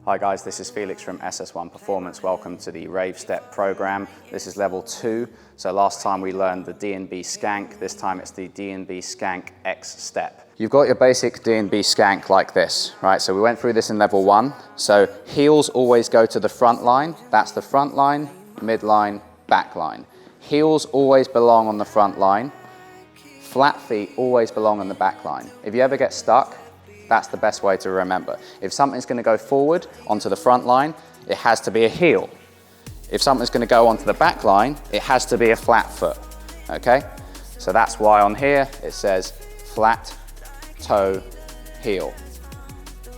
Hi guys, this is Felix from SS1 Performance. Welcome to the Rave Step Program. This is level 2. So last time we learned the DnB Skank. This time it's the DnB Skank X step. You've got your basic DnB Skank like this, right? So we went through this in level 1. So heels always go to the front line. That's the front line, mid line, back line. Heels always belong on the front line. Flat feet always belong on the back line. If you ever get stuck, that's the best way to remember. If something's going to go forward onto the front line, it has to be a heel. If something's going to go onto the back line, it has to be a flat foot, okay? So that's why on here it says flat, toe, heel.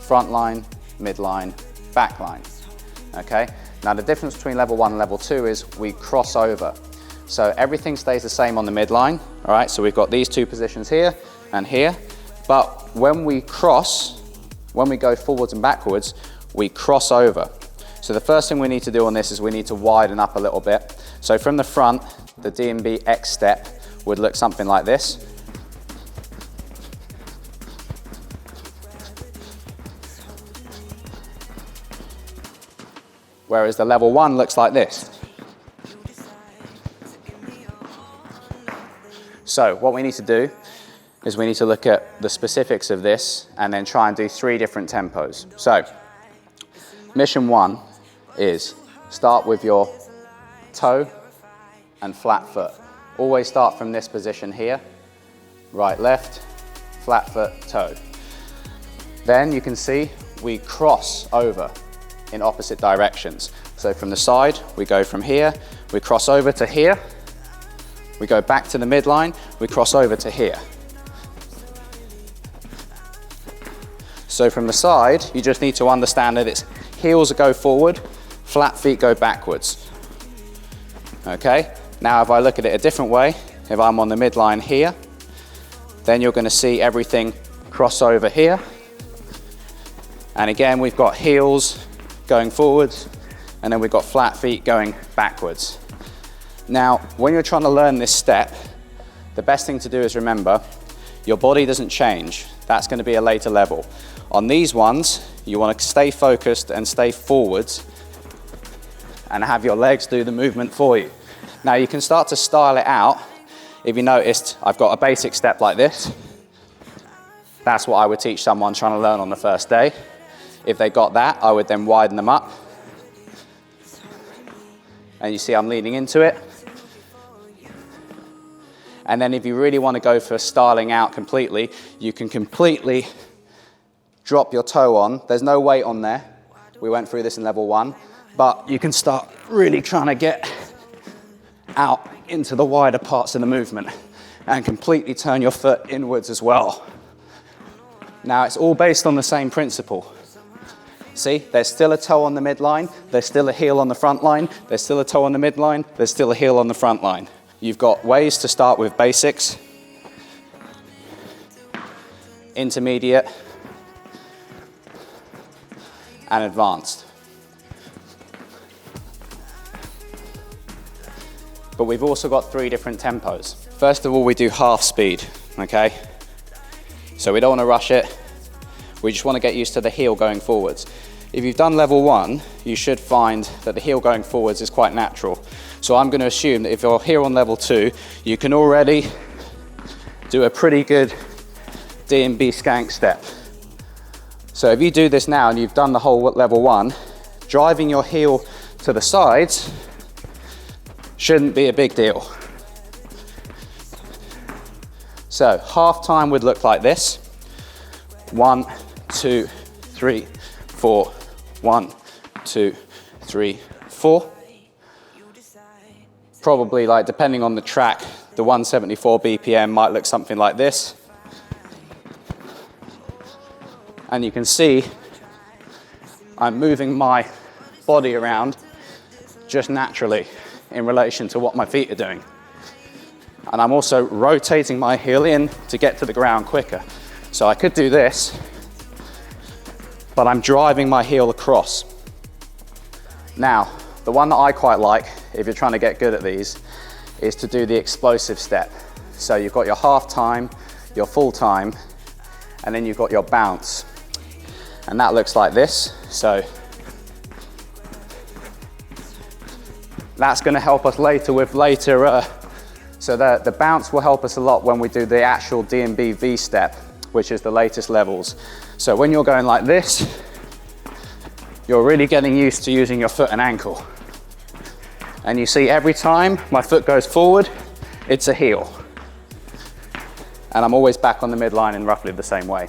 Front line, mid line, back line, okay? Now the difference between level 1 and level 2 is we cross over. So everything stays the same on the midline, all right? So we've got these two positions here and here, but when we cross, when we go forwards and backwards, we cross over. So the first thing we need to do on this is we need to widen up a little bit. So from the front, the DnB X step would look something like this. Whereas the level 1 looks like this. So what we need to do is we need to look at the specifics of this and then try and do 3 different tempos. So mission 1 is start with your toe and flat foot. Always start from this position here, right, left, flat foot, toe. Then you can see we cross over in opposite directions. So from the side, we go from here, we cross over to here, we go back to the midline, we cross over to here. So from the side, you just need to understand that it's heels go forward, flat feet go backwards. Okay? Now if I look at it a different way, if I'm on the midline here, then you're going to see everything cross over here. And again, we've got heels going forwards, and then we've got flat feet going backwards. Now, when you're trying to learn this step, the best thing to do is remember, your body doesn't change. That's going to be a later level. On these ones, you want to stay focused and stay forwards and have your legs do the movement for you. Now you can start to style it out. If you noticed, I've got a basic step like this. That's what I would teach someone trying to learn on the first day. If they got that, I would then widen them up. And you see I'm leaning into it. And then if you really want to go for styling out completely, you can completely drop your toe on. There's no weight on there. We went through this in level 1, but you can start really trying to get out into the wider parts of the movement and completely turn your foot inwards as well. Now it's all based on the same principle. See, there's still a toe on the midline, there's still a heel on the front line, there's still a toe on the midline, there's still a heel on the front line. You've got ways to start with basics, intermediate, and advanced. But we've also got 3 different tempos. First of all, we do half speed, okay? So we don't want to rush it. We just want to get used to the heel going forwards. If you've done level 1, you should find that the heel going forwards is quite natural. So I'm going to assume that if you're here on level 2, you can already do a pretty good DnB Skank step. So if you do this now and you've done the whole level 1, driving your heel to the sides shouldn't be a big deal. So half time would look like this. 1, 2, 3, 4. 1, 2, 3, 4. Probably, like, depending on the track, the 174 BPM might look something like this. And you can see I'm moving my body around just naturally in relation to what my feet are doing. And I'm also rotating my heel in to get to the ground quicker. So I could do this, but I'm driving my heel across. Now, the one that I quite like, if you're trying to get good at these, is to do the explosive step. So you've got your half time, your full time, and then you've got your bounce. And that looks like this. So That's going to help us later with so the bounce will help us a lot when we do the actual DnB V-Step, which is the latest levels. So when you're going like this, you're really getting used to using your foot and ankle. And you see every time my foot goes forward, it's a heel. And I'm always back on the midline in roughly the same way.